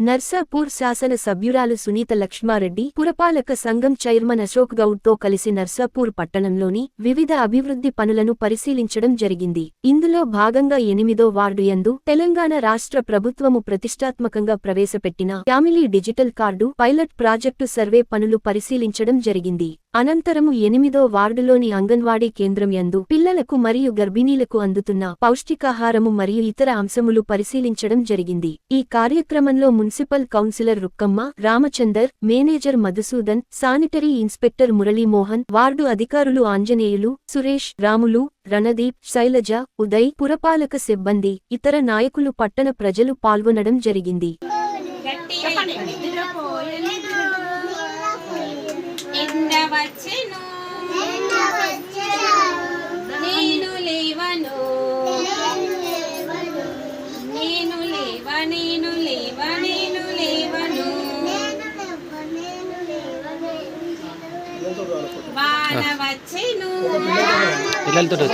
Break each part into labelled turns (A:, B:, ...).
A: నర్సాపూర్ శాసన సభ్యురాలు సునీత లక్ష్మారెడ్డి పురపాలక సంఘం చైర్మన్ అశోక్ గౌడ్తో కలిసి నర్సాపూర్ పట్టణంలోని వివిధ అభివృద్ధి పనులను పరిశీలించడం జరిగింది. ఇందులో భాగంగా 8వ వార్డు యందు తెలంగాణ రాష్ట్ర ప్రభుత్వము ప్రతిష్టాత్మకంగా ప్రవేశపెట్టిన family digital card pilot project survey పనులు పరిశీలించడం జరిగింది. అనంతరము 8వ వార్డులోని అంగన్వాడీ కేంద్రం యందు పిల్లలకు మరియు గర్భిణీలకు అందుతున్న పౌష్టికాహారము మరియు ఇతర అంశములు పరిశీలించడం జరిగింది. ఈ కార్యక్రమంలో municipal councillor Rukkamma, Ramachandar, manager Madhusudan, sanitary inspector Muralimohan, ward అధికారులు ఆంజనేయులు, సురేష్, రాములు, రణదీప్, శైలజ, ఉదయ్, పురపాలక సిబ్బంది, ఇతర నాయకులు, పట్టణ ప్రజలు పాల్గొనడం జరిగింది.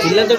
B: పిల్లలతో